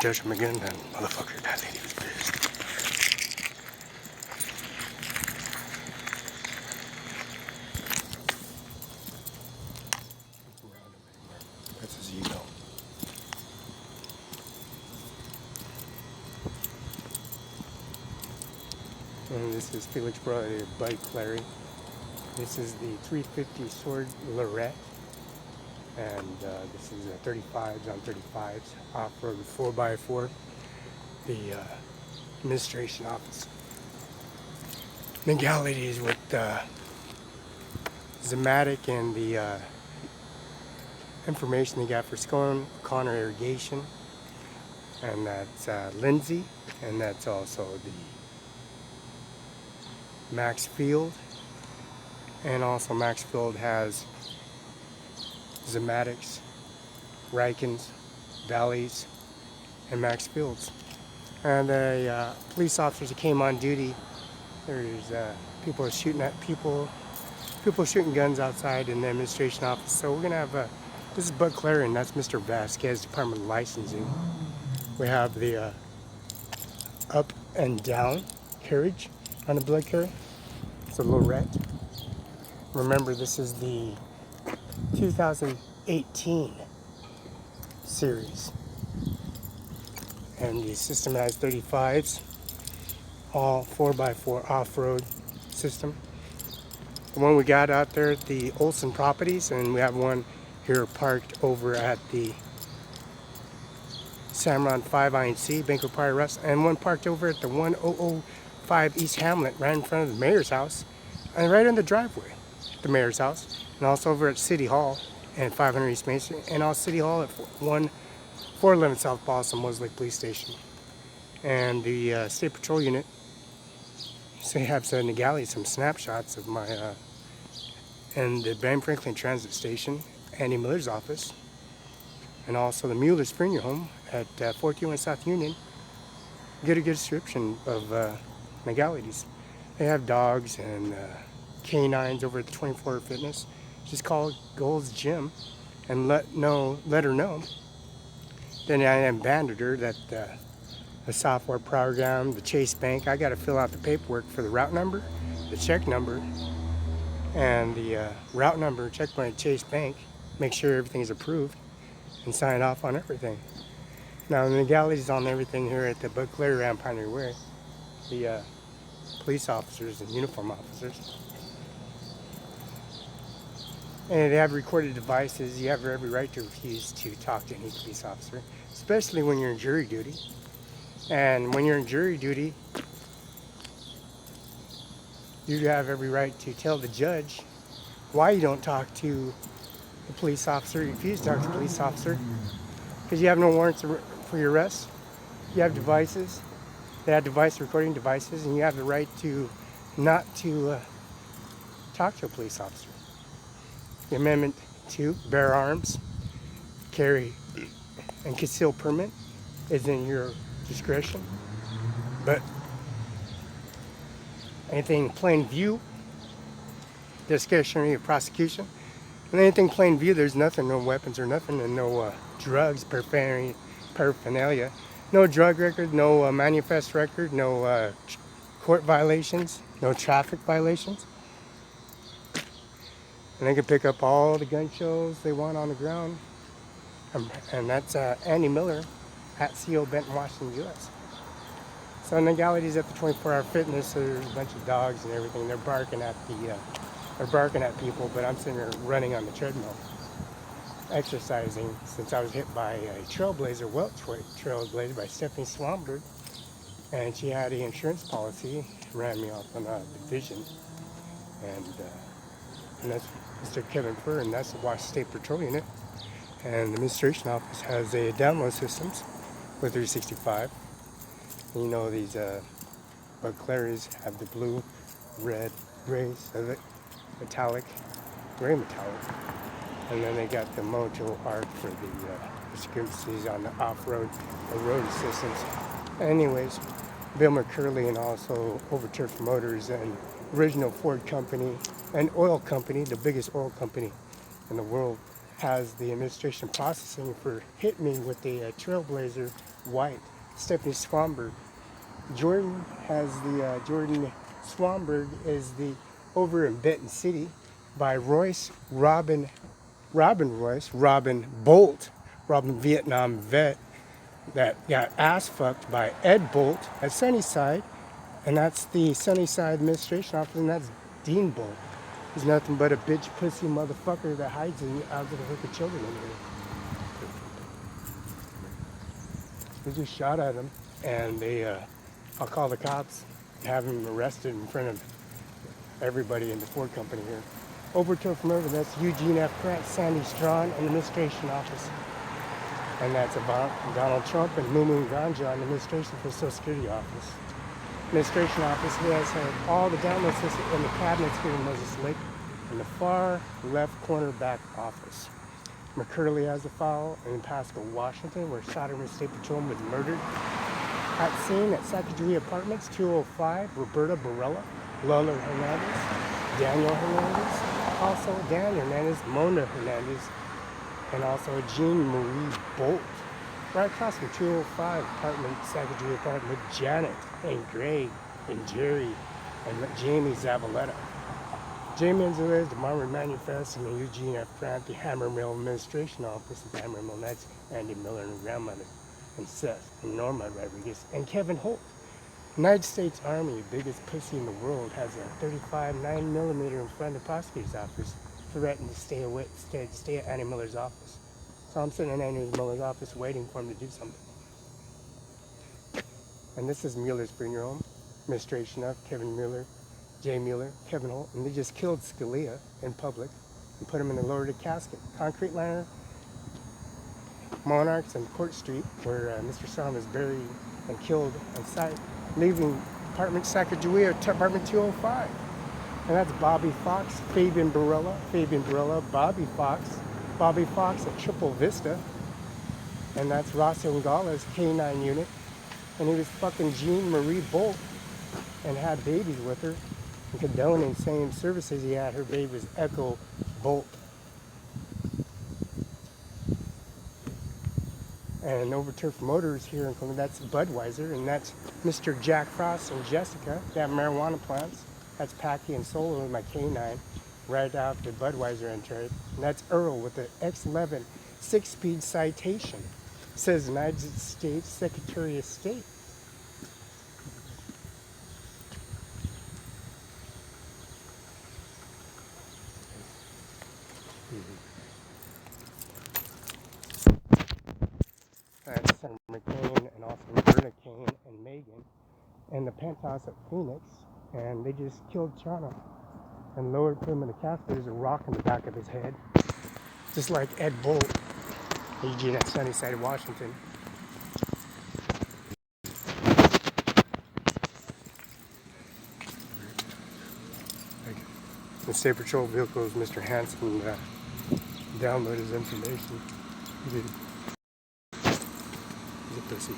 judge him again, then motherfucker, that lady was pissed. That's his ego. And this is Felix Barela, Bike Clary. This is the 350 Sword Lorette. And this is a 35s on 35s, off-road 4x4, the administration office. Legalities with Zematic and the information they got for Scone, Connor Irrigation, and that's Lindsay, and that's also the Max Field, and also Max Field has Zematics, Rikens, Valleys, and Max Fields. And the police officers that came on duty, there's people shooting at people shooting guns outside in the administration office. So we're gonna have this is Bud Clarion, that's Mr. Vasquez, Department of Licensing. We have the up and down carriage on the Blood Clarion. It's a Lorette. Remember, this is the 2018 series, and the system has 35s, all 4x4 off-road system. The one we got out there at the Olson properties, and we have one here parked over at the Cimaron 5 INC, Bank of Prior Rest, and one parked over at the 1005 East Hamlet, right in front of the mayor's house, and right on the driveway, the mayor's house. And also over at City Hall and 500 East Main Street, and also City Hall at 411 South Boston, Moses Lake Police Station. And the State Patrol unit, so they have in the galley some snapshots of my, and the Ben Franklin Transit Station, Andy Miller's office, and also the Mueller Springer Home at 421 South Union. Get a good description of legalities. They have dogs and canines over at the 24 Fitness. Just call Gold's Gym and let her know. Then I abandoned her that the software program, the Chase Bank, I got to fill out the paperwork for the route number, the check number, and the route number, check by Chase Bank, make sure everything is approved, and sign off on everything. Now the legalities on everything here at the Bud Clary around Pioneer Way, the police officers and uniform officers. And they have recorded devices. You have every right to refuse to talk to any police officer, especially when you're in jury duty. And when you're in jury duty, you have every right to tell the judge why you don't talk to the police officer, you refuse to talk to the police officer, because you have no warrants for your arrest. You have devices. They have device recording devices, and you have the right to not to talk to a police officer. The Amendment 2, bear arms, carry, and conceal permit is in your discretion. But anything plain view, discretionary prosecution, and anything plain view, there's nothing, no weapons or nothing, and no drugs, paraphernalia, no drug record, no manifest record, no court violations, no traffic violations. And they can pick up all the gun shows they want on the ground. And that's Andy Miller at CO Benton, Washington, U.S. So in legalities at the 24-hour fitness, there's a bunch of dogs and everything. They're barking at people, but I'm sitting there running on the treadmill, exercising, since I was hit by a trailblazer, Welch trailblazer by Stephanie Swanberg. And she had an insurance policy, ran me off on a division. And that's Mr. Kevin Furr, and that's the Washington State Patrol Unit. And the administration office has a download systems with 365. You know, these Bud Clarys have the blue, red, gray, metallic, gray metallic. And then they got the Mojo Arc for the discrepancies on the off-road or road systems. Anyways, Bill McCurley and also Overturf Motors and original Ford company, an oil company, the biggest oil company in the world, has the administration processing for hit me with the Trailblazer white, Stephanie Swanberg. Jordan has the Jordan Swanberg is the over in Benton City by Robin Bolt, Robin Vietnam vet that got ass fucked by Ed Bolt at Sunnyside, and that's the Sunnyside administration office, and that's Dean Bolt. He's nothing but a bitch pussy motherfucker that hides out of the hook of children in here. We just shot at him, and I'll call the cops and have him arrested in front of everybody in the Ford company here. Overturf murder, that's Eugene F. Pratt, Sandy Strawn, and administration office. And that's about Donald Trump and Mumu Ganja in administration for the Social Security office. Administration office, he has had all the download systems in the cabinets here in Moses Lake in the far left corner back office. McCurley has the file in Pasco, Washington, where Sodom State Patrolman was murdered. At scene at Sacagawea Apartments, 205, Roberta Barela, Lola Hernandez, Daniel Hernandez, also Dan Hernandez, Mona Hernandez, and also Jean Marie Bolt. Right across from 205 apartment, Sacagawea Apartment, with Janet and Greg and Jerry and Jamie Zavaleta. Jamie and Zavaleta, the Marmor Manufacturing, and Eugene F. Grant, the Hammer Mill Administration Office, and Hammer Mill, that's Andy Miller and grandmother, and Seth, and Norma Rodriguez, and Kevin Holt. United States Army, biggest pussy in the world, has a 35 9mm in front of the prosecutor's office, threatened to stay at Andy Miller's office. So I'm sitting in Andy Miller's office waiting for him to do something. And this is Mueller's funeral home, administration of Kevin Mueller, Jay Mueller, Kevin Holt, and they just killed Scalia in public and put him in the lower deck casket. Concrete liner, Monarchs and Court Street, where Mr. Somm is buried and killed on site, leaving apartment Sacagawea, apartment 205. And that's Bobby Fox, Fabian Barela, Bobby Fox at Triple Vista. And that's Rocio Ngala's K9 unit. And he was fucking Jean Marie Bolt and had babies with her and condoning same services he had. Her baby was Echo Bolt. And Overturf Motors here in Columbia, that's Budweiser, and that's Mr. Jack Frost and Jessica. They have marijuana plants. That's Packy and Solo with my K9 right out the Budweiser entry. And that's Earl with the X11 6-speed citation. It says United States Secretary of State. That's Senator McCain and also Roberta Kane and Megan and the penthouse at Phoenix, and they just killed Chana and lowered him in the casket. There's a rock in the back of his head, just like Ed Bolt, Eugene at Sunnyside, Washington. The State Patrol vehicles, Mr. Hanson downloaded his information. He's a pussy.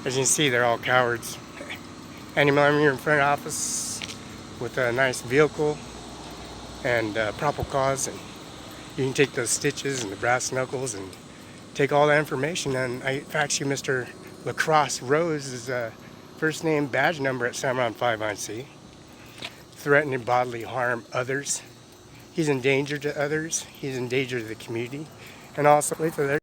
As you can see, they're all cowards. Andy Miller here in front office with a nice vehicle and proper cause, and you can take those stitches and the brass knuckles and take all that information. And I fax you Mr. Lacrosse Rose's first name badge number at Cimaron 5IC. Threatening to bodily harm others. He's in danger to others. He's in danger to the community. And also, wait till there.